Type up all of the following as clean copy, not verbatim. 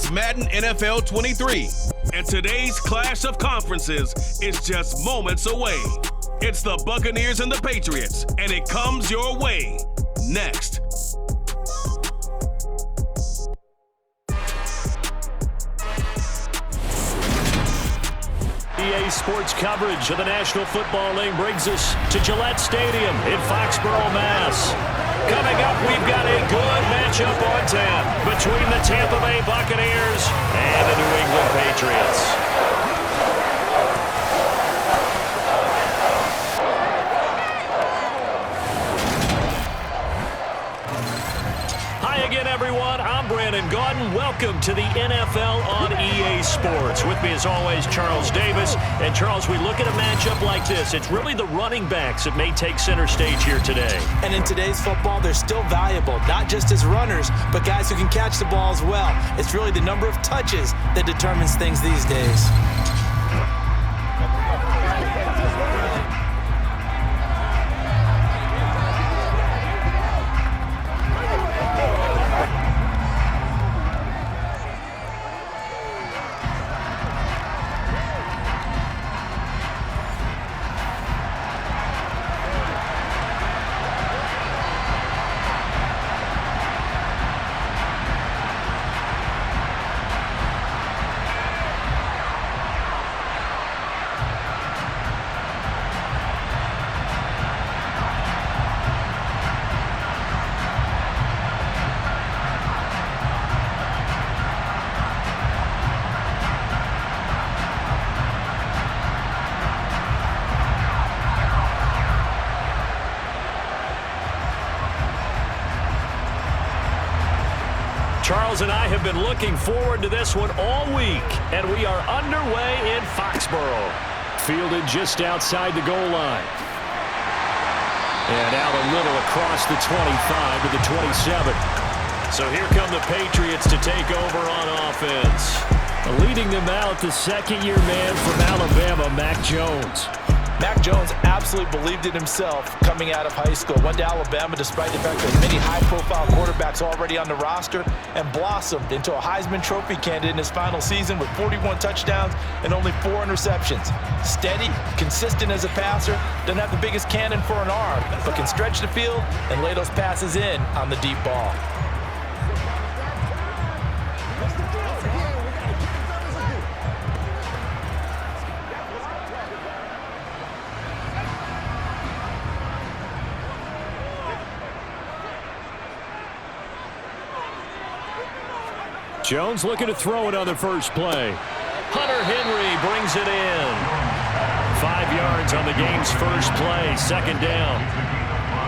It's Madden NFL 23, and today's clash of conferences is just moments away. It's the Buccaneers and the Patriots, and it comes your way next. EA Sports coverage of the National Football League brings us to Gillette Stadium in Foxborough, Mass. Coming up, we've got a good matchup on tap between the Tampa Bay Buccaneers and the New England Patriots. Everyone, I'm Brandon Gaudin. Welcome to the NFL on EA Sports. With me, as always, Charles Davis. And, Charles, we look at a matchup like this. It's really the running backs that may take center stage here today. And in today's football, they're still valuable, not just as runners, but guys who can catch the ball as well. It's really the number of touches that determines things these days. Charles and I have been looking forward to this one all week, and we are underway in Foxborough. Fielded just outside the goal line. And out a little across the 25 to the 27. So here come the Patriots to take over on offense. Leading them out, the second-year man from Alabama, Mac Jones. Mac Jones absolutely believed in himself coming out of high school. Went to Alabama despite the fact that many high-profile quarterbacks already on the roster, and blossomed into a Heisman Trophy candidate in his final season with 41 touchdowns and only 4 interceptions. Steady, consistent as a passer, doesn't have the biggest cannon for an arm, but can stretch the field and lay those passes in on the deep ball. Jones looking to throw it on the first play. Hunter Henry brings it in. 5 yards on the game's first play, second down.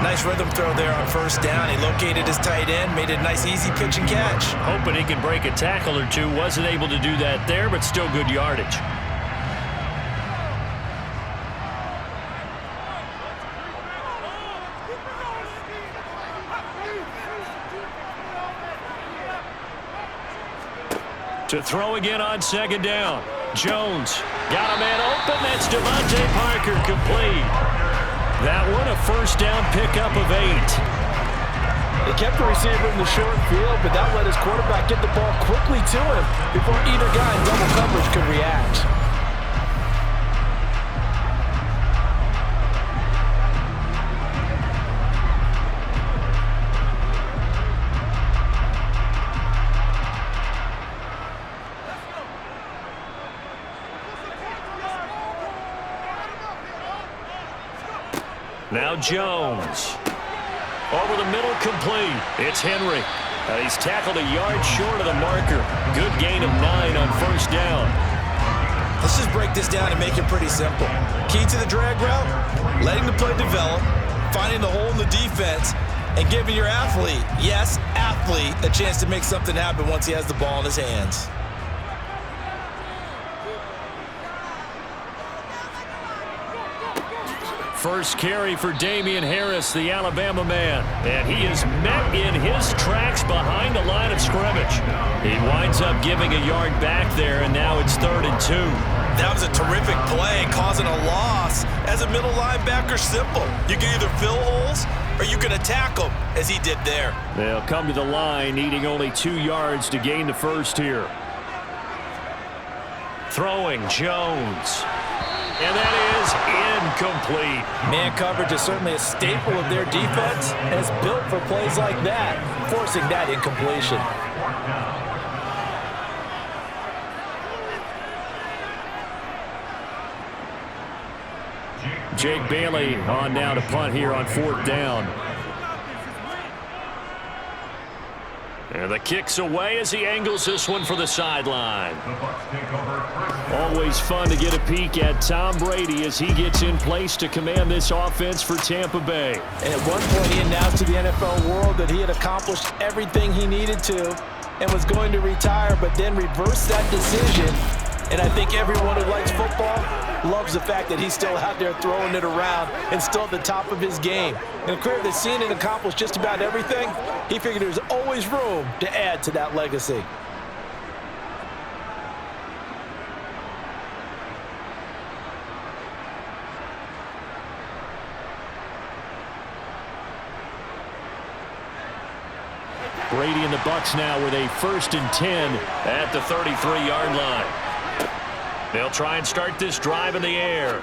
Nice rhythm throw there on first down. He located his tight end, made it a nice easy pitch and catch. Hoping he can break a tackle or two. Wasn't able to do that there, but still good yardage. To throw again on second down. Jones got a man open. That's Devontae Parker complete. That one a first down pickup of 8. They kept the receiver in the short field, but that let his quarterback get the ball quickly to him before either guy in double coverage could react. Now Jones. Over the middle, complete. It's Henry. He's tackled a yard short of the marker. Good gain of 9 on first down. Let's just break this down and make it pretty simple. Key to the drag route, letting the play develop, finding the hole in the defense, and giving your athlete, yes, athlete, a chance to make something happen once he has the ball in his hands. First carry for Damian Harris, the Alabama man. And he is met in his tracks behind the line of scrimmage. He winds up giving a yard back there, and now it's 3rd and 2. That was a terrific play, causing a loss. As a middle linebacker, simple. You can either fill holes or you can attack them, as he did there. They'll come to the line, needing only 2 yards to gain the first here. Throwing Jones. And that is incomplete. Man coverage is certainly a staple of their defense, and it's built for plays like that, forcing that incompletion. Jake Bailey on now to punt here on 4th down. And the kick's away as he angles this one for the sideline. Always fun to get a peek at Tom Brady as he gets in place to command this offense for Tampa Bay. And at one point he announced to the NFL world that he had accomplished everything he needed to and was going to retire, but then reversed that decision. And I think everyone who likes football loves the fact that he's still out there throwing it around and still at the top of his game. In a career that's seen and accomplished just about everything, he figured there's always room to add to that legacy. Brady and the Bucs now with a 1st and 10 at the 33-yard line. They'll try and start this drive in the air.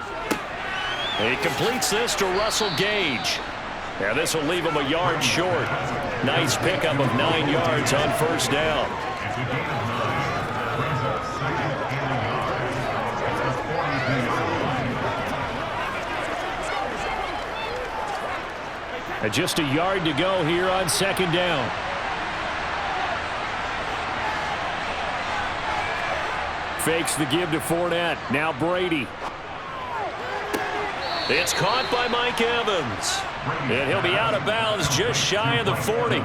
He completes this to Russell Gage. Now this will leave him a yard short. Nice pickup of 9 yards on 1st down. And just a yard to go here on 2nd down. Fakes the give to Fournette. Now Brady. It's caught by Mike Evans. And he'll be out of bounds just shy of the 40.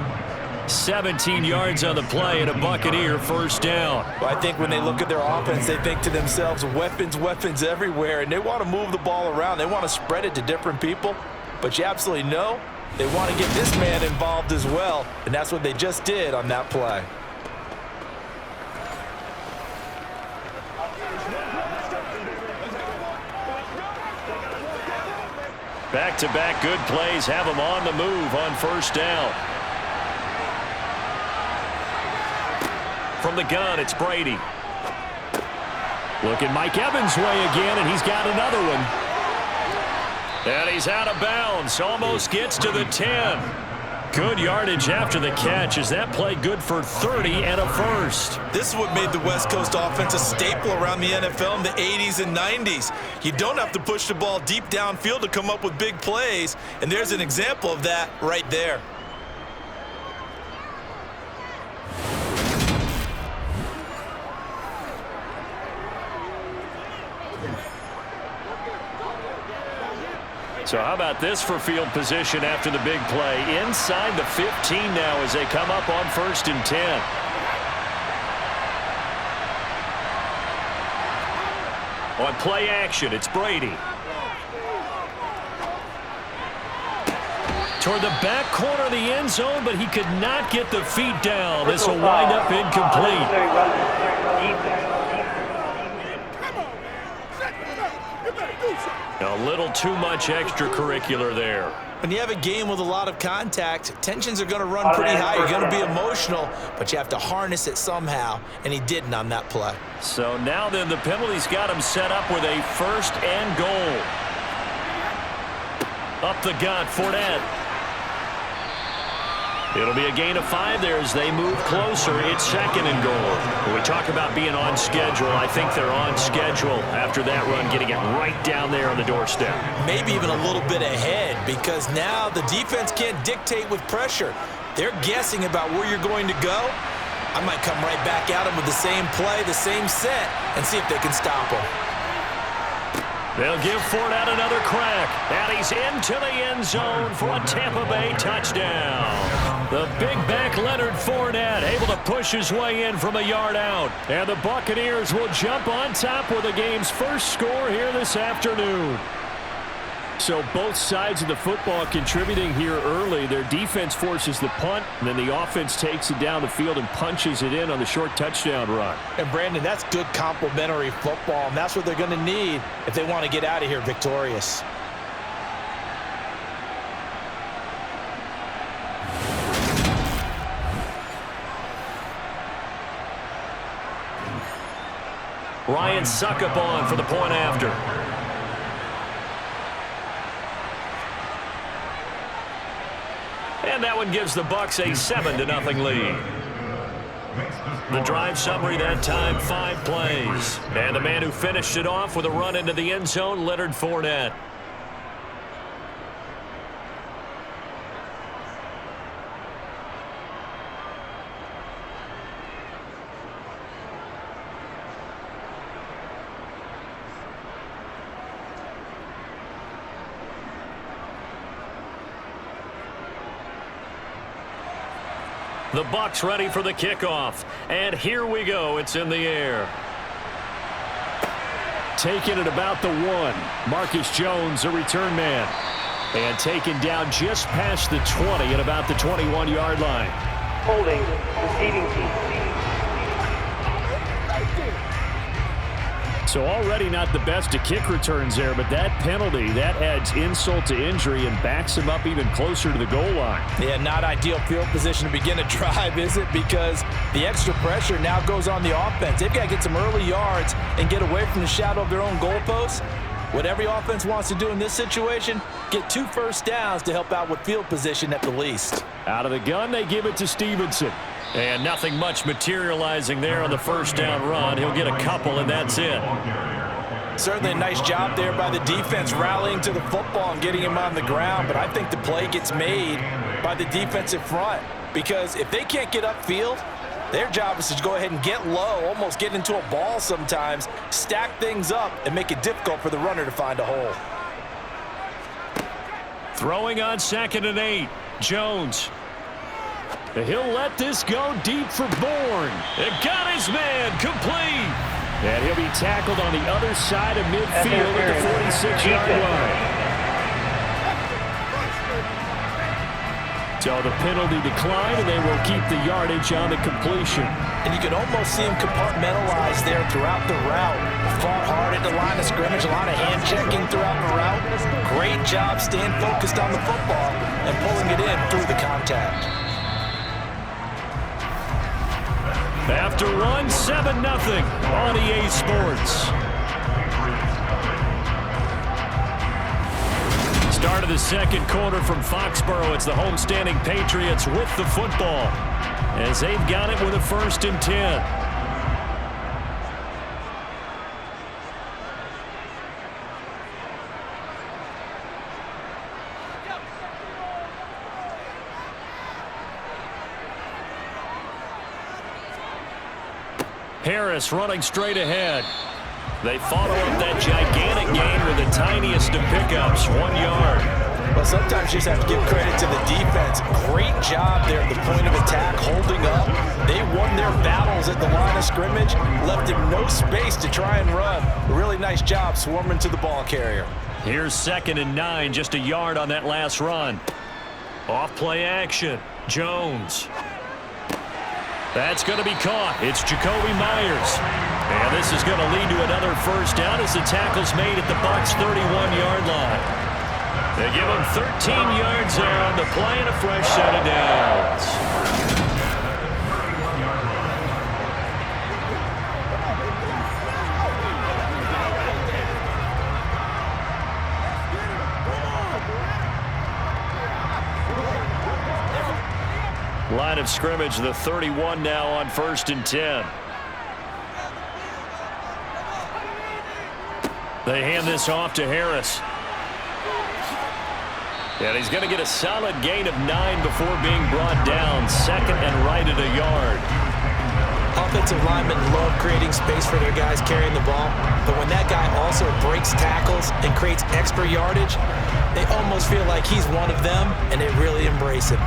17 yards on the play and a Buccaneer 1st down. Well, I think when they look at their offense, they think to themselves, weapons, weapons everywhere. And they want to move the ball around. They want to spread it to different people. But you absolutely know they want to get this man involved as well. And that's what they just did on that play. Back-to-back good plays have him on the move on 1st down. From the gun, it's Brady. Looking Mike Evans' way again, and he's got another one. And he's out of bounds. Almost gets to the 10. Good yardage after the catch. Is that play good for 30 and a 1st? This is what made the West Coast offense a staple around the NFL in the 80s and 90s. You don't have to push the ball deep downfield to come up with big plays, and there's an example of that right there. So how about this for field position after the big play? Inside the 15 now as they come up on 1st and 10. On play action, it's Brady. Toward the back corner of the end zone, but he could not get the feet down. This will wind up incomplete. A little too much extracurricular there. When you have a game with a lot of contact, tensions are going to run pretty high. You're going to be emotional, but you have to harness it somehow, and he didn't on that play. So now then the penalty's got him set up with a 1st and goal. Up the gut, Fournette. It'll be a gain of 5 there as they move closer. It's 2nd and goal. When we talk about being on schedule, I think they're on schedule after that run, getting it right down there on the doorstep. Maybe even a little bit ahead, because now the defense can't dictate with pressure. They're guessing about where you're going to go. I might come right back at them with the same play, the same set, and see if they can stop them. They'll give Fournette another crack, and he's into the end zone for a Tampa Bay touchdown. The big back Leonard Fournette able to push his way in from a yard out. And the Buccaneers will jump on top with the game's first score here this afternoon. So both sides of the football contributing here early. Their defense forces the punt, and then the offense takes it down the field and punches it in on the short touchdown run. And Brandon, that's good complementary football, and that's what they're going to need if they want to get out of here victorious. Ryan Suckup on for the point after. And that one gives the Bucs a 7-0 lead. The drive summary that time, 5 plays. And the man who finished it off with a run into the end zone, Leonard Fournette. The Bucs ready for the kickoff. And here we go. It's in the air. Taken at about the 1. Marcus Jones, a return man. And taken down just past the 20 at about the 21-yard line. Holding, receiving team. So already not the best of kick returns there, but that penalty, that adds insult to injury and backs him up even closer to the goal line. Yeah, not ideal field position to begin a drive, is it? Because the extra pressure now goes on the offense. They've got to get some early yards and get away from the shadow of their own goalposts. What every offense wants to do in this situation, get 2 first downs to help out with field position at the least. Out of the gun, they give it to Stevenson. And nothing much materializing there on the first down run. He'll get a couple, and that's it. Certainly a nice job there by the defense rallying to the football and getting him on the ground. But I think the play gets made by the defensive front. Because if they can't get upfield, their job is to go ahead and get low, almost get into a ball sometimes, stack things up, and make it difficult for the runner to find a hole. Throwing on 2nd and 8. Jones. He'll let this go deep for Bourne. It got his man complete. And he'll be tackled on the other side of midfield at the 46-yard line. So the penalty declined, and they will keep the yardage on the completion. And you can almost see him compartmentalize there throughout the route. Fought hard at the line of scrimmage, a lot of hand checking throughout the route. Great job staying focused on the football and pulling it in through the contact. After run, 7-0 on EA Sports. Start of the second quarter from Foxborough. It's the homestanding Patriots with the football as they've got it with a 1st and 10. Harris running straight ahead. They follow up that gigantic gain with the tiniest of pickups, 1 yard. Well, sometimes you just have to give credit to the defense. Great job there at the point of attack, holding up. They won their battles at the line of scrimmage, left him no space to try and run. A really nice job swarming to the ball carrier. Here's 2nd and 9, just a yard on that last run. Off play action. Jones. That's going to be caught. It's Jacoby Myers. And this is going to lead to another first down as the tackle's made at the Bucs' 31-yard line. They give him 13 yards there on the play and a fresh set of downs. Line of scrimmage, the 31 now on 1st and 10. They hand this off to Harris. And he's going to get a solid gain of 9 before being brought down. 2nd and right at a yard. Offensive linemen love creating space for their guys carrying the ball. But when that guy also breaks tackles and creates extra yardage, they almost feel like he's one of them, and they really embrace him.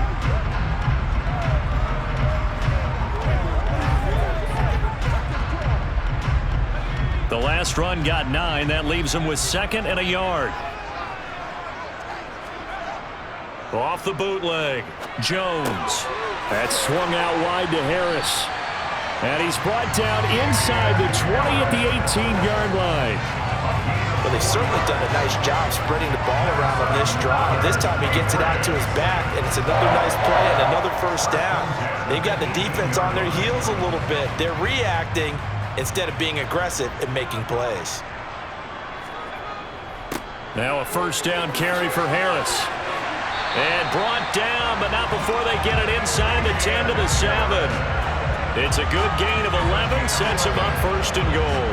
The last run got 9. That leaves him with 2nd and a yard. Off the bootleg. Jones. That's swung out wide to Harris. And he's brought down inside the 20 at the 18-yard line. Well, they've certainly done a nice job spreading the ball around on this drive. This time he gets it out to his back, and it's another nice play and another first down. They've got the defense on their heels a little bit. They're reacting, instead of being aggressive and making plays. Now a first down carry for Harris. And brought down, but not before they get it inside the 10 to the 7. It's a good gain of 11, sets him up first and goal.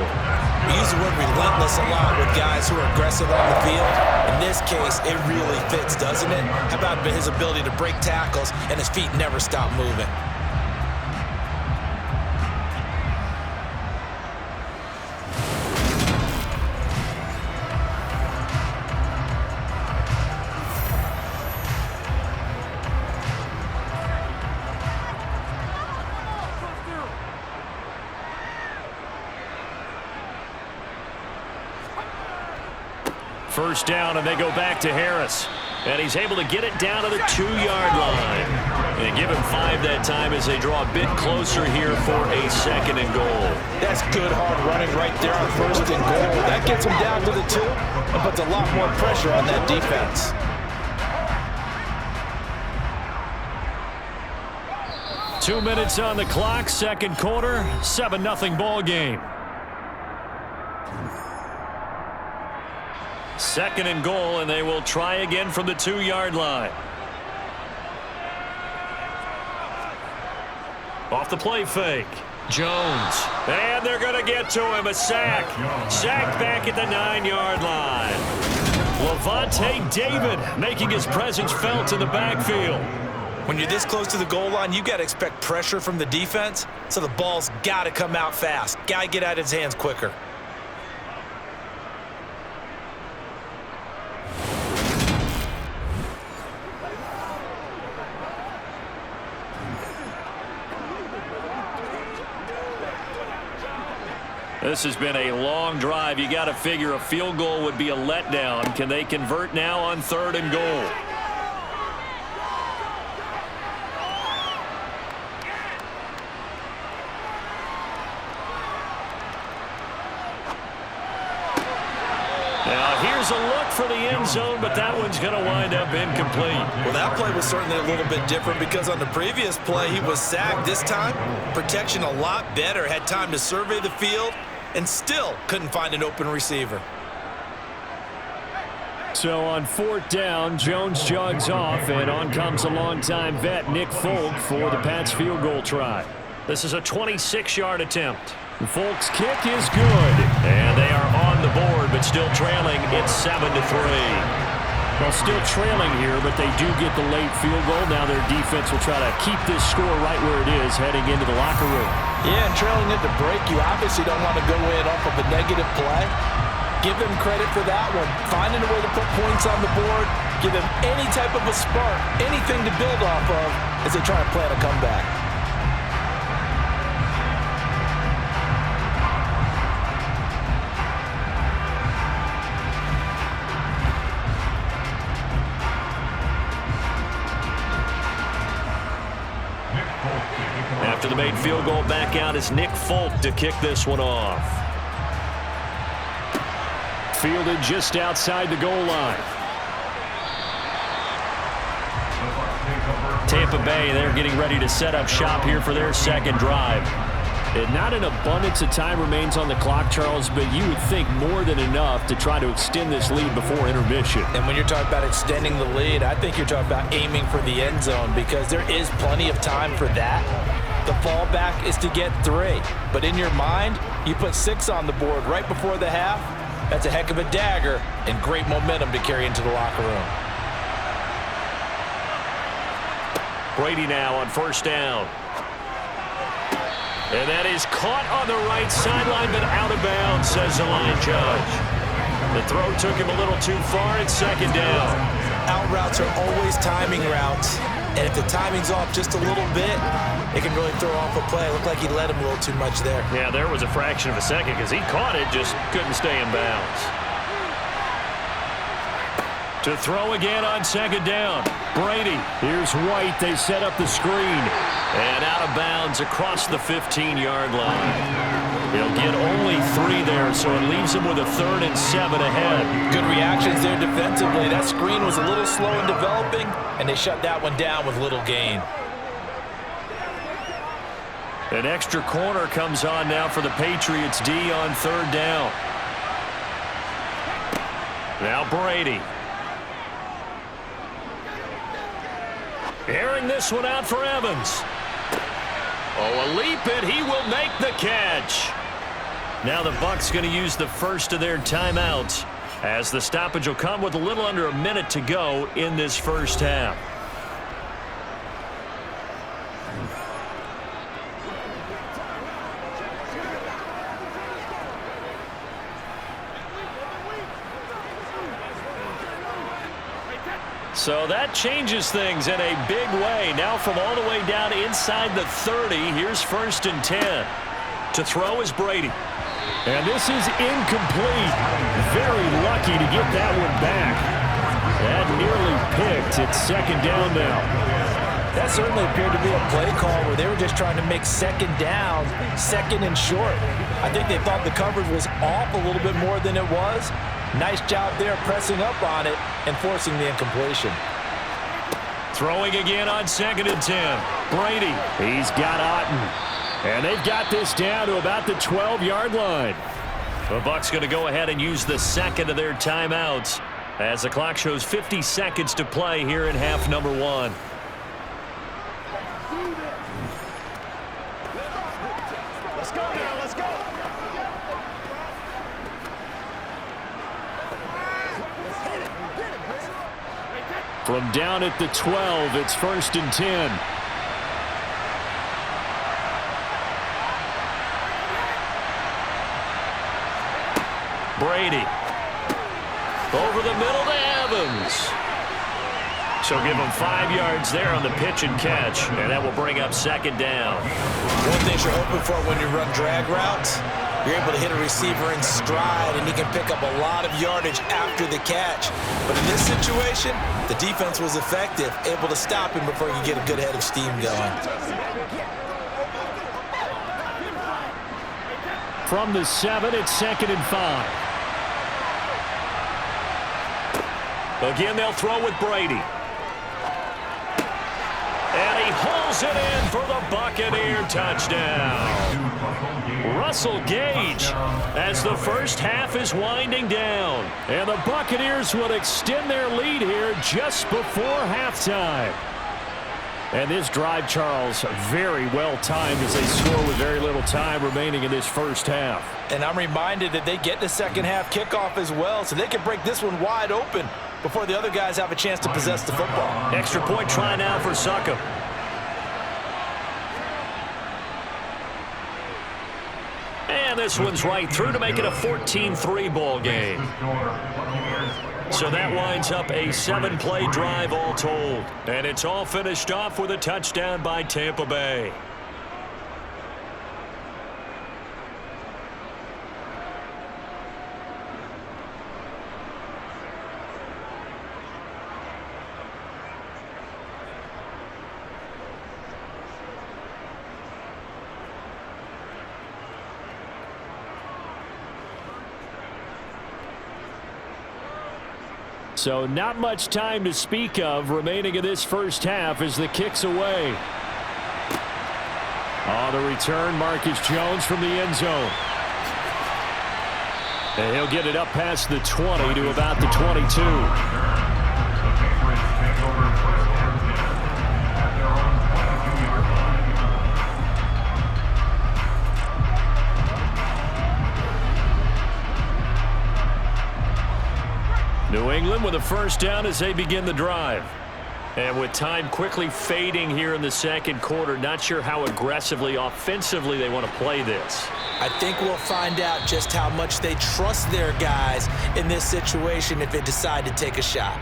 We use the word relentless a lot with guys who are aggressive on the field. In this case, it really fits, doesn't it? How about his ability to break tackles and his feet never stop moving? First down, and they go back to Harris. And he's able to get it down to the 2-yard line. And give him 5 that time as they draw a bit closer here for a second and goal. That's good hard running right there on first and goal. That gets him down to the 2 and puts a lot more pressure on that defense. Two minutes on the clock, second quarter, 7-0 ball game. Second and goal, and they will try again from the 2-yard line. Off the play fake. Jones. And they're going to get to him. A sack. Sack back at the 9-yard line. Levante David making his presence felt in the backfield. When you're this close to the goal line, you got to expect pressure from the defense, so the ball's got to come out fast. Got to get out of his hands quicker. This has been a long drive. You got to figure a field goal would be a letdown. Can they convert now on 3rd and goal? Now here's a look for the end zone, but that one's going to wind up incomplete. Well, that play was certainly a little bit different because on the previous play he was sacked. This time, protection a lot better. Had time to survey the field and still couldn't find an open receiver. So on 4th down, Jones jogs off, and on comes a longtime vet, Nick Folk, for the Pats field goal try. This is a 26-yard attempt. Folk's kick is good, and they are on the board, but still trailing. It's 7-3. Well, still trailing here, but they do get the late field goal. Now their defense will try to keep this score right where it is heading into the locker room. Yeah, and trailing at the break, you obviously don't want to go in off of a negative play. Give them credit for that one. Finding a way to put points on the board, give them any type of a spark, anything to build off of as they try to plan a comeback. After the made field goal, back out is Nick Folk to kick this one off. Fielded just outside the goal line. Tampa Bay, they're getting ready to set up shop here for their second drive. And not an abundance of time remains on the clock, Charles, but you would think more than enough to try to extend this lead before intermission. And when you're talking about extending the lead, I think you're talking about aiming for the end zone because there is plenty of time for that. The fallback is to get 3. But in your mind, you put 6 on the board right before the half. That's a heck of a dagger and great momentum to carry into the locker room. Brady now on 1st down. And that is caught on the right sideline, but out of bounds, says the line judge. The throw took him a little too far. It's 2nd down. Out routes are always timing routes. And if the timing's off just a little bit, it can really throw off a play. It looked like he let him a little too much there. Yeah, there was a fraction of a second because he caught it, just couldn't stay in bounds. To throw again on 2nd down. Brady. Here's White. They set up the screen. And out of bounds across the 15-yard line. He'll get only 3 there, so it leaves him with a 3rd and 7 ahead. Good reactions there defensively. That screen was a little slow in developing, and they shut that one down with little gain. An extra corner comes on now for the Patriots D on third down. Now Brady. Airing this one out for Evans. Oh, a leap it. He will make the catch. Now the Bucs going to use the first of their timeouts, as the stoppage will come with a little under a minute to go in this first half. So that changes things in a big way. Now from all the way down inside the 30, here's 1st and 10. To throw is Brady. And this is incomplete. Very lucky to get that one back. That nearly picked. It's 2nd down now. That certainly appeared to be a play call where they were just trying to make 2nd down, 2nd and short. I think they thought the coverage was off a little bit more than it was. Nice job there pressing up on it and forcing the incompletion. Throwing again on 2nd and 10. Brady. He's got Otten. And they've got this down to about the 12-yard line. The Bucs going to go ahead and use the second of their timeouts as the clock shows 50 seconds to play here in half number 1. Let's go now, let's go. From down at the 12, it's 1st and 10. Brady. Over the middle to Evans. So give him 5 yards there on the pitch and catch, and that will bring up 2nd down. One thing you're hoping for when you run drag routes, you're able to hit a receiver in stride, and he can pick up a lot of yardage after the catch. But in this situation, the defense was effective, able to stop him before he could get a good head of steam going. From the 7, it's 2nd and 5. Again, they'll throw with Brady. And he hauls it in for the Buccaneer touchdown. Russell Gage, as the first half is winding down. And the Buccaneers will extend their lead here just before halftime. And this drive, Charles, very well timed as they score with very little time remaining in this first half. And I'm reminded that they get the 2nd half kickoff as well, so they can break this one wide open before the other guys have a chance to possess the football. Extra point try now for Succop. And this one's right through to make it a 14-3 ball game. So that winds up a 7-play drive all told. And it's all finished off with a touchdown by Tampa Bay. So not much time to speak of remaining in this first half as the kick's away. On the return, Marcus Jones from the end zone. And he'll get it up past the 20 to about the 22. New England with a first down as they begin the drive. And with time quickly fading here in the second quarter, not sure how aggressively, offensively they want to play this. I think we'll find out just how much they trust their guys in this situation if they decide to take a shot.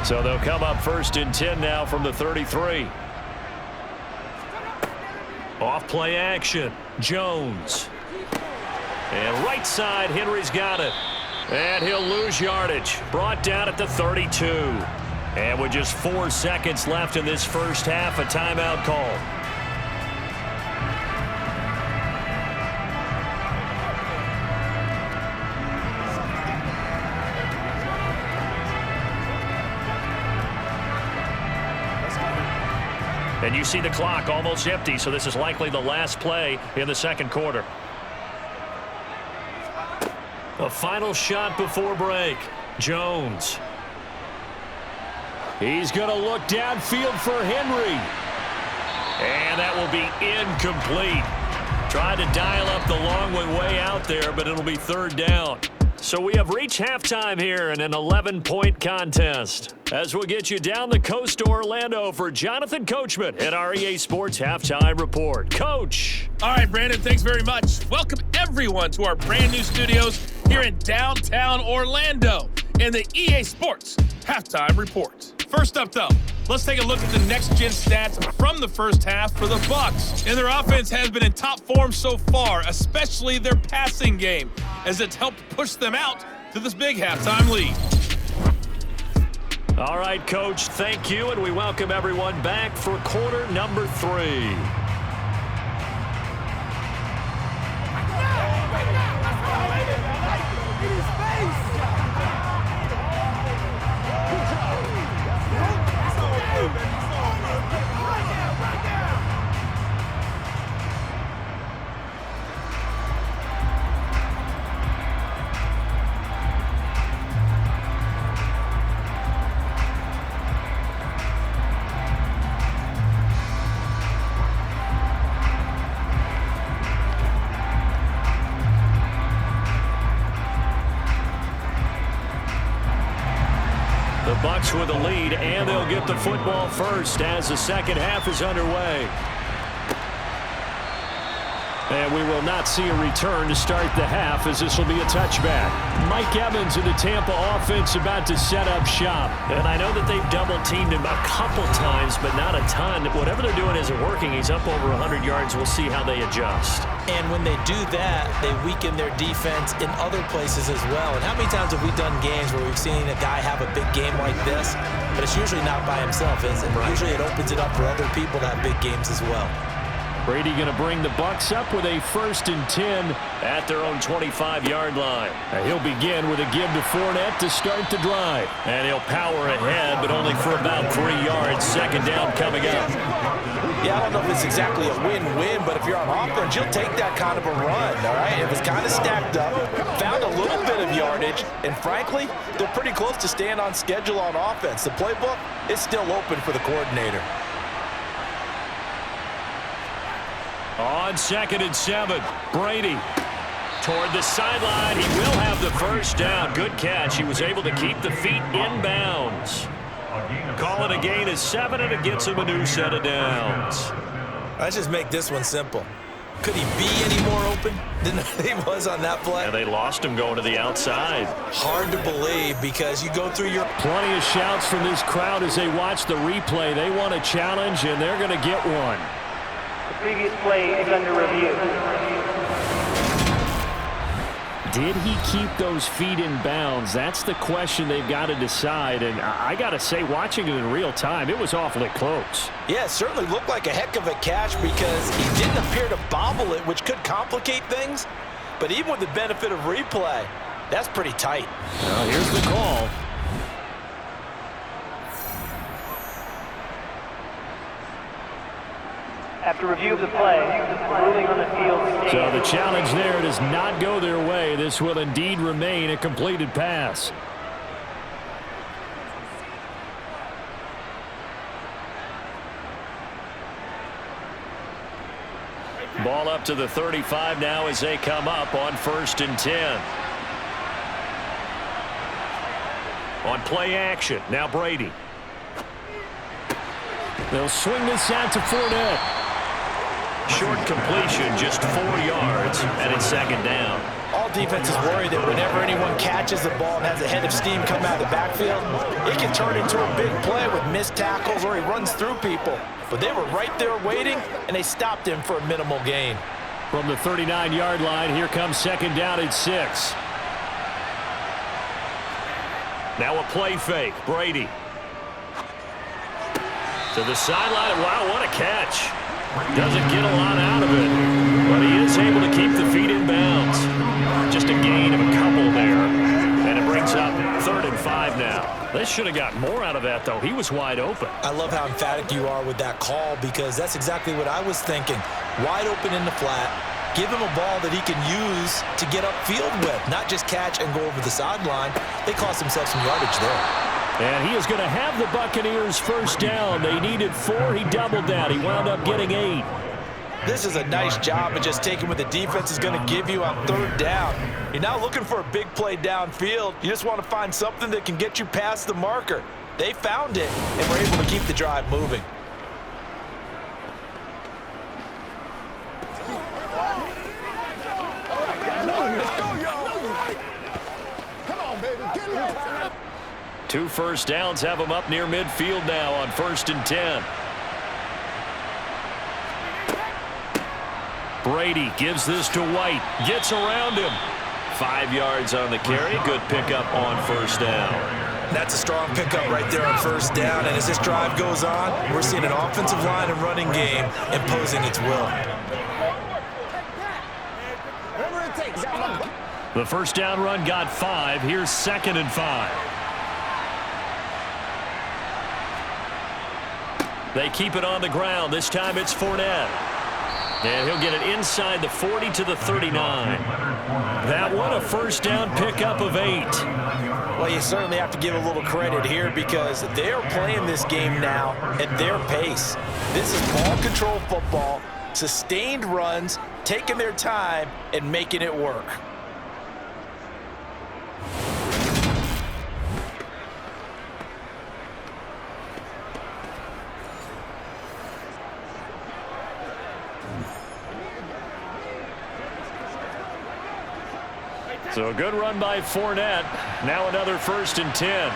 So they'll come up 1st and 10 now from the 33. Off play action. Jones. And right side, Henry's got it. And he'll lose yardage. Brought down at the 32. And with just 4 seconds left in this first half, a timeout call. And you see the clock almost empty, so this is likely the last play in the second quarter. A final shot before break. Jones. He's going to look downfield for Henry. And that will be incomplete. Tried to dial up the long way out there, but it'll be third down. So we have reached halftime here in an 11-point contest. As we'll get you down the coast to Orlando for Jonathan Coachman at our EA Sports Halftime Report. Coach. All right, Brandon, thanks very much. Welcome everyone to our brand new studios here in downtown Orlando in the EA Sports Halftime Report. First up, though, let's take a look at the next-gen stats from the first half for the Bucs. And their offense has been in top form so far, especially their passing game, as it's helped push them out to this big halftime lead. All right, Coach, thank you, and we welcome everyone back for quarter number 3. Bucs with a lead, and they'll get the football first as the second half is underway. And we will not see a return to start the half, as this will be a touchback. Mike Evans in the Tampa offense about to set up shop. And I know that they've double-teamed him a couple times, but not a ton. Whatever they're doing isn't working. He's up over 100 yards. We'll see how they adjust. And when they do that, they weaken their defense in other places as well. And how many times have we done games where we've seen a guy have a big game like this, but it's usually not by himself, is it? Right. Usually it opens it up for other people to have big games as well. Brady going to bring the Bucs up with a 1st and 10 at their own 25-yard line. And he'll begin with a give to Fournette to start the drive. And he'll power ahead, but only for about 3 yards. Second down coming up. Yeah, I don't know if it's exactly a win-win, but if you're on offense, you'll take that kind of a run, all right? It was kind of stacked up, found a little bit of yardage, and frankly, they're pretty close to staying on schedule on offense. The playbook is still open for the coordinator. On 2nd and 7, Brady toward the sideline. He will have the first down. Good catch. He was able to keep the feet in bounds. Call it a gain of 7, and it gets him a new set of downs. Let's just make this one simple. Could he be any more open than he was on that play? And they lost him going to the outside. Hard to believe, because you go through your... Plenty of shouts from this crowd as they watch the replay. They want a challenge, and they're going to get one. The previous play is under review. Did he keep those feet in bounds? That's the question they've got to decide. And I got to say, watching it in real time, it was awfully close. Yeah, it certainly looked like a heck of a catch, because he didn't appear to bobble it, which could complicate things. But even with the benefit of replay, that's pretty tight. Well, here's the call. After review of the play, ruling on the field stands. So the challenge there does not go their way. This will indeed remain a completed pass. Ball up to the 35 now as they come up on 1st and 10. On play action, now Brady. They'll swing this out to Fournette. Short completion, just 4 yards, and it's second down. All defenses worry that whenever anyone catches the ball and has a head of steam come out of the backfield, it can turn into a big play with missed tackles, or he runs through people. But they were right there waiting, and they stopped him for a minimal gain. From the 39-yard line, here comes second down at 6. Now a play fake, Brady. To the sideline. Wow, what a catch. Doesn't get a lot out of it, but he is able to keep the feet in bounds. Just a gain of a couple there, and it brings up 3rd and 5. 5 now. They should have got more out of that, though. He was wide open. I love how emphatic you are with that call because that's exactly what I was thinking. Wide open in the flat. Give him a ball that he can use to get upfield with, not just catch and go over the sideline. They cost themselves some yardage there. And he is going to have the Buccaneers first down. They needed 4. He doubled that. He wound up getting 8. This is a nice job of just taking what the defense is going to give you on third down. You're not looking for a big play downfield. You just want to find something that can get you past the marker. They found it and were able to keep the drive moving. Two first downs have him up near midfield now on 1st and 10. Brady gives this to White. Gets around him. 5 yards on the carry. Good pickup on first down. That's a strong pickup right there on first down. And as this drive goes on, we're seeing an offensive line and running game imposing its will. The first down run got 5. Here's 2nd and 5. They keep it on the ground. This time it's Fournette. And he'll get it inside the 40 to the 39. That one a first down pickup of 8. Well, you certainly have to give a little credit here because they are playing this game now at their pace. This is ball control football, sustained runs, taking their time and making it work. So a good run by Fournette. Now another 1st and 10.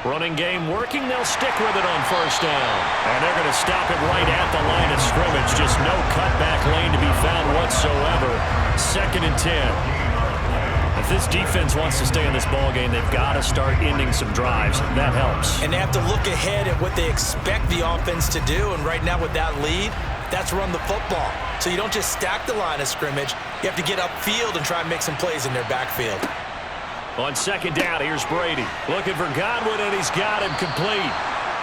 Running game working. They'll stick with it on first down. And they're going to stop it right at the line of scrimmage. Just no cutback lane to be found whatsoever. 2nd and 10. If this defense wants to stay in this ballgame, they've got to start ending some drives. That helps. And they have to look ahead at what they expect the offense to do. And right now with that lead, that's run the football. So you don't just stack the line of scrimmage. You have to get upfield and try and make some plays in their backfield. On 2nd down, here's Brady. Looking for Godwin, and he's got him complete.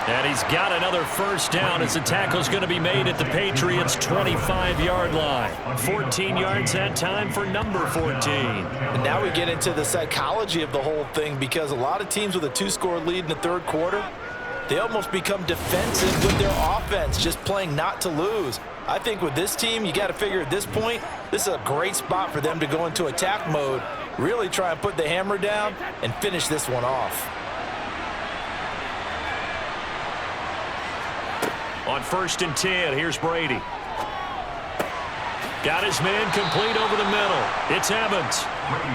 And he's got another first down as the tackle's going to be made at the Patriots' 25-yard line. 14 yards that time for number 14. And now we get into the psychology of the whole thing because a lot of teams with a 2-score lead in the third quarter, they almost become defensive with their offense, just playing not to lose. I think with this team, you got to figure at this point, this is a great spot for them to go into attack mode, really try and put the hammer down and finish this one off. On 1st and 10, here's Brady. Got his man complete over the middle. It's Evans.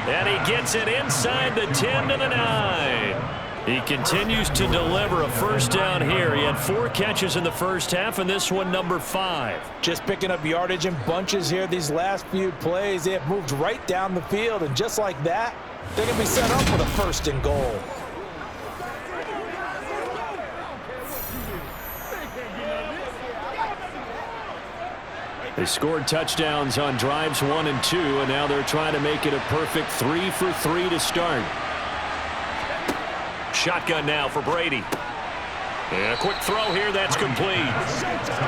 And he gets it inside the 10 to the 9. He continues to deliver a first down here. He had 4 catches in the first half, and this one number 5. Just picking up yardage in bunches here these last few plays. They have moved right down the field, and just like that, they're going to be set up for the 1st and goal. They scored touchdowns on drives 1 and 2, and now they're trying to make it a perfect 3 for 3 to start. Shotgun now for Brady. And a quick throw here, that's complete.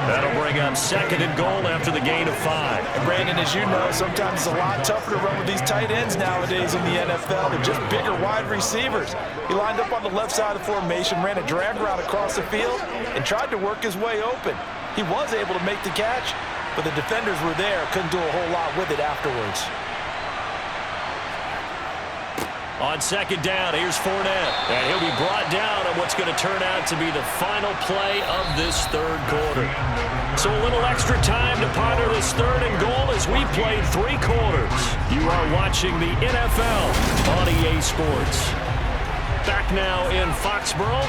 That'll bring up 2nd and goal after the gain of 5. And Brandon, as you know, sometimes it's a lot tougher to run with these tight ends nowadays in the NFL. They're just bigger wide receivers. He lined up on the left side of the formation, ran a drag route across the field, and tried to work his way open. He was able to make the catch, but the defenders were there, couldn't do a whole lot with it afterwards. On 2nd down, here's Fournette. And he'll be brought down on what's going to turn out to be the final play of this third quarter. So a little extra time to ponder this 3rd and goal as we played 3 quarters. You are watching the NFL on EA Sports. Back now in Foxborough.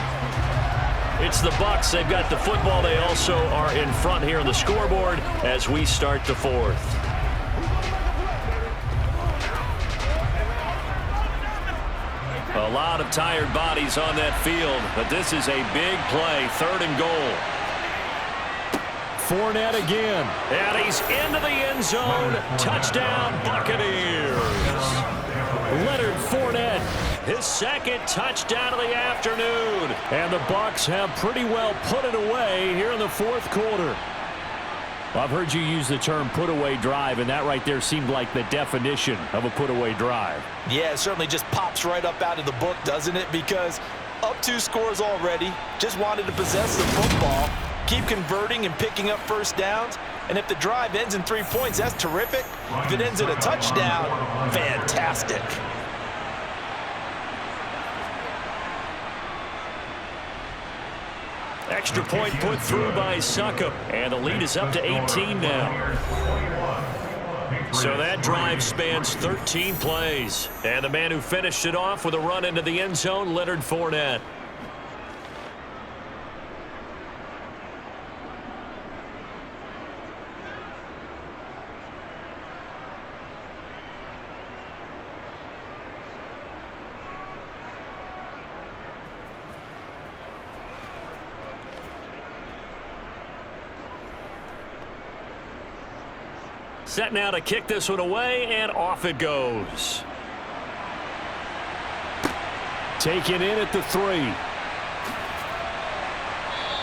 It's the Bucs. They've got the football. They also are in front here on the scoreboard as we start the 4th. A lot of tired bodies on that field, but this is a big play. 3rd and goal. Fournette again. And he's into the end zone. Touchdown, Buccaneers. Leonard Fournette, his second touchdown of the afternoon. And the Bucs have pretty well put it away here in the fourth quarter. Well, I've heard you use the term put-away drive, and that right there seemed like the definition of a put-away drive. Yeah, it certainly just pops right up out of the book, doesn't it? Because up 2 scores already, just wanted to possess the football, keep converting and picking up first downs. And if the drive ends in 3 points, that's terrific. If it ends in a touchdown, fantastic. Extra point put through by Succop, and the lead is up to 18 now. So that drive spans 13 plays. And the man who finished it off with a run into the end zone, Leonard Fournette. Set now to kick this one away, and off it goes. Taken in at the 3.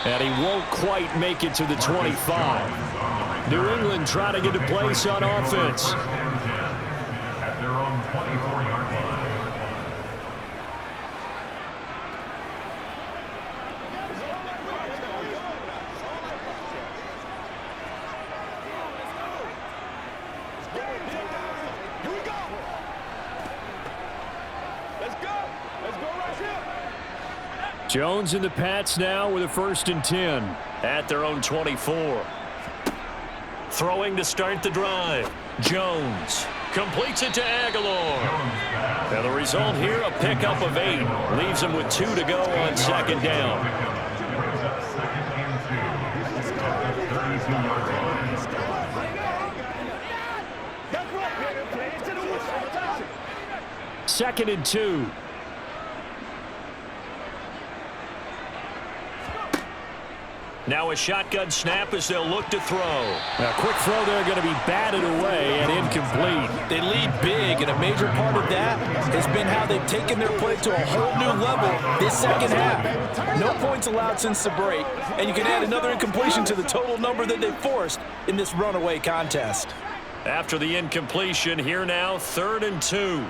And he won't quite make it to the 25. New England trying to get a place on offense. At their own 24-yard line. Jones and the Pats now with a 1st and 10 at their own 24. Throwing to start the drive. Jones completes it to Aguilar. And the result here, a pickup of 8. Leaves him with 2 to go on 2nd down. 2nd and 2. Now a shotgun snap as they'll look to throw. A quick throw there going to be batted away and incomplete. They lead big, and a major part of that has been how they've taken their play to a whole new level this second half. No points allowed since the break, and you can add another incompletion to the total number that they forced in this runaway contest. After the incompletion, here now 3rd and 2.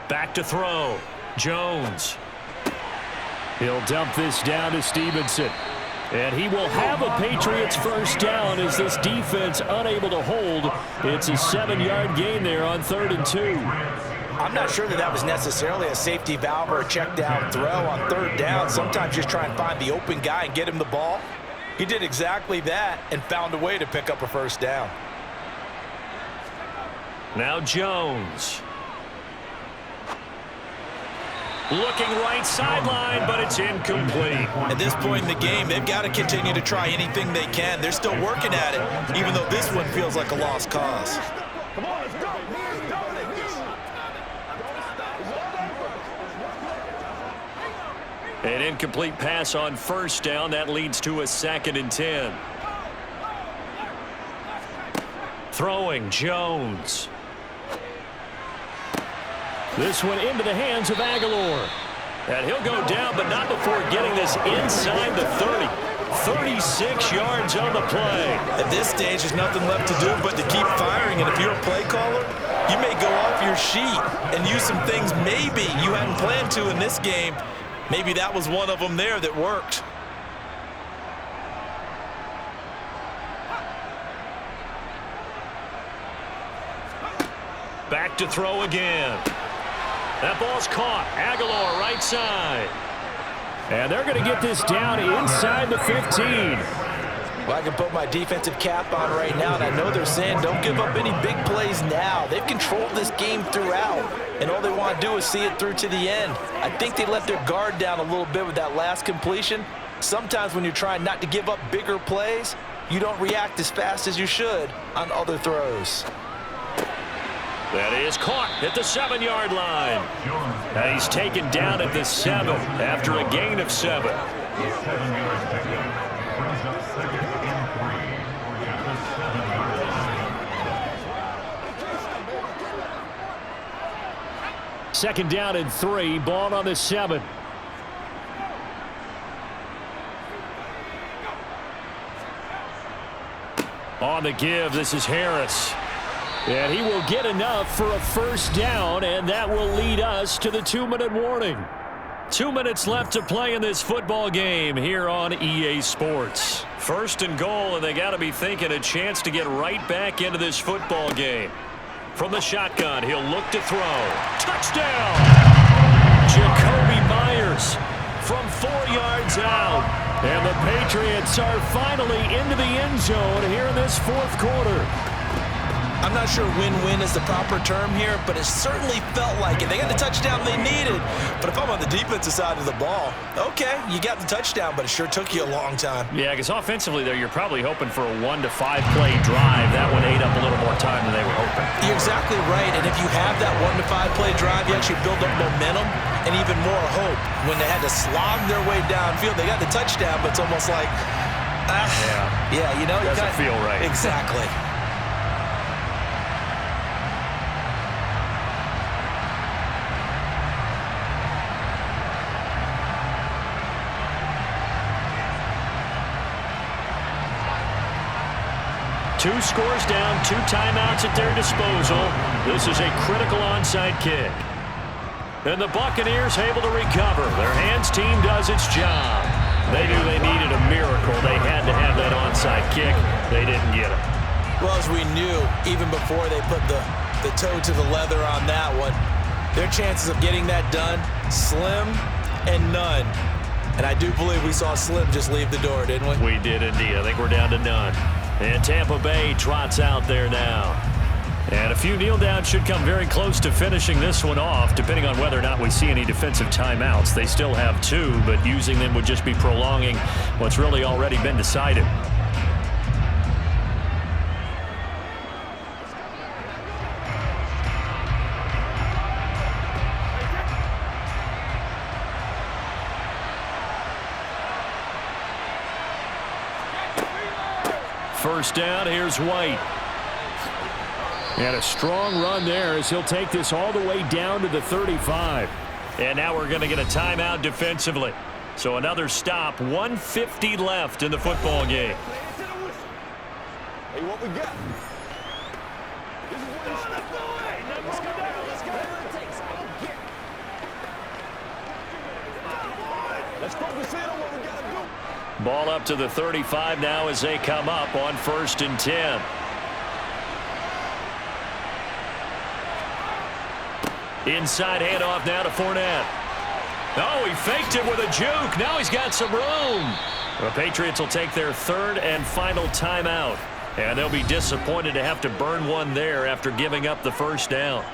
Back to throw. Jones. He'll dump this down to Stevenson. And he will have a Patriots 1st down as this defense unable to hold. It's a 7-yard gain there on 3rd and 2. I'm not sure that was necessarily a safety valve or a check down throw on 3rd down. Sometimes just try and find the open guy and get him the ball. He did exactly that and found a way to pick up a 1st down. Now Jones. Looking right sideline, but it's incomplete. At this point in the game, they've got to continue to try anything they can. They're still working at it, even though this one feels like a lost cause. An incomplete pass on 1st down. That leads to a 2nd and 10. Throwing Jones. This one into the hands of Aguilar. And he'll go down, but not before getting this inside the 30. 36 yards on the play. At this stage, there's nothing left to do but to keep firing. And if you're a play caller, you may go off your sheet and use some things maybe you hadn't planned to in this game. Maybe that was one of them there that worked. Back to throw again. That ball's caught. Aguilar right side. And they're going to get this down inside the 15. Well, I can put my defensive cap on right now, and I know they're saying don't give up any big plays now. They've controlled this game throughout, and all they want to do is see it through to the end. I think they let their guard down a little bit with that last completion. Sometimes when you're trying not to give up bigger plays, you don't react as fast as you should on other throws. That is caught at the 7-yard line. And he's taken down at the 7 after a gain of 7. 7-yard pickup. Brings up 2nd and 3 at the 7-yard line. 2nd down and 3. Ball on the 7. On the give, this is Harris. And he will get enough for a 1st down, and that will lead us to the 2-minute warning. 2 minutes left to play in this football game here on EA Sports. 1st and goal, and they got to be thinking a chance to get right back into this football game. From the shotgun, he'll look to throw. Touchdown! Jacoby Myers from 4 yards out. And the Patriots are finally into the end zone here in this 4th quarter. I'm not sure win-win is the proper term here, but it certainly felt like it. They got the touchdown they needed. But if I'm on the defensive side of the ball, okay, you got the touchdown, but it sure took you a long time. Yeah, because offensively there, you're probably hoping for a 1 to 5 play drive. That one ate up a little more time than they were hoping. You're exactly right, and if you have that 1 to 5 play drive, you actually build up momentum and even more hope. When they had to slog their way downfield, they got the touchdown, but it's almost like, yeah, you know, doesn't feel right. Exactly. Two scores down, 2 timeouts at their disposal. This is a critical onside kick. And the Buccaneers able to recover. Their hands team does its job. They knew they needed a miracle. They had to have that onside kick. They didn't get it. Well, as we knew, even before they put the toe to the leather on that one, their chances of getting that done, slim and none. And I do believe we saw Slim just leave the door, didn't we? We did indeed. I think we're down to none. And Tampa Bay trots out there now. And a few kneel downs should come very close to finishing this one off, depending on whether or not we see any defensive timeouts. They still have 2, but using them would just be prolonging what's really already been decided. First down, here's White. And a strong run there as he'll take this all the way down to the 35. And now we're going to get a timeout defensively. So another stop, 1:50 left in the football game. Hey, what we got? Let's focus in on what we got to do. Ball up to the 35 now as they come up on 1st and 10. Inside handoff now to Fournette. Oh, he faked it with a juke. Now he's got some room. The Patriots will take their 3rd and final timeout. And they'll be disappointed to have to burn one there after giving up the 1st down.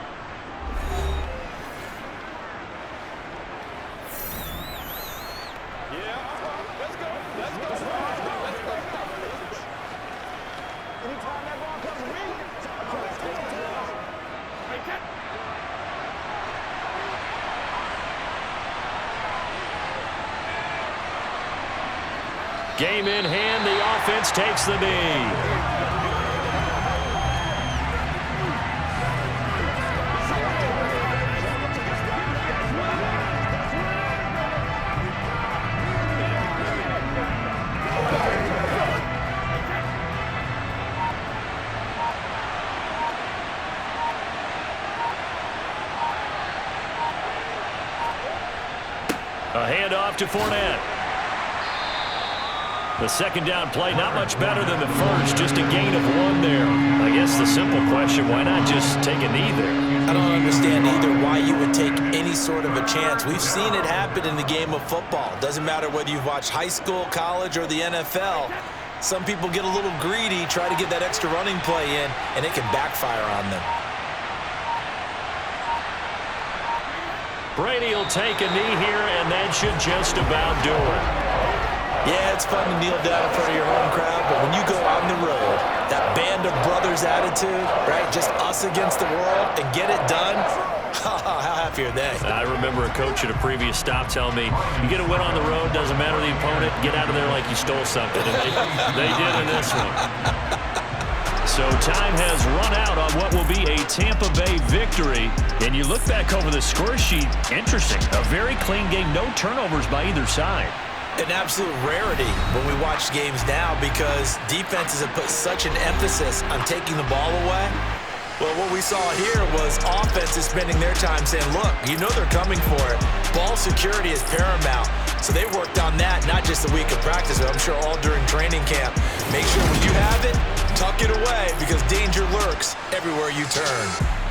Game in hand, the offense takes the knee. A handoff to Fournette. The 2nd down play, not much better than the 1st, just a gain of 1 there. I guess the simple question, why not just take a knee there? I don't understand either why you would take any sort of a chance. We've seen it happen in the game of football. Doesn't matter whether you've watched high school, college, or the NFL. Some people get a little greedy, try to get that extra running play in, and it can backfire on them. Brady will take a knee here, and that should just about do it. Yeah, it's fun to kneel down in front of your home crowd, but when you go on the road, that band band of brothers attitude, right? Just us against the world and get it done. How happy are they? I remember a coach at a previous stop telling me, you get a win on the road, doesn't matter the opponent, get out of there like you stole something. And they did in this one. So time has run out on what will be a Tampa Bay victory. And you look back over the score sheet, interesting. A very clean game, no turnovers by either side. An absolute rarity when we watch games now because defenses have put such an emphasis on taking the ball away. Well, what we saw here was offenses spending their time saying, look, you know they're coming for it. Ball security is paramount. So they worked on that not just a week of practice, but I'm sure all during training camp. Make sure when you have it, tuck it away because danger lurks everywhere you turn.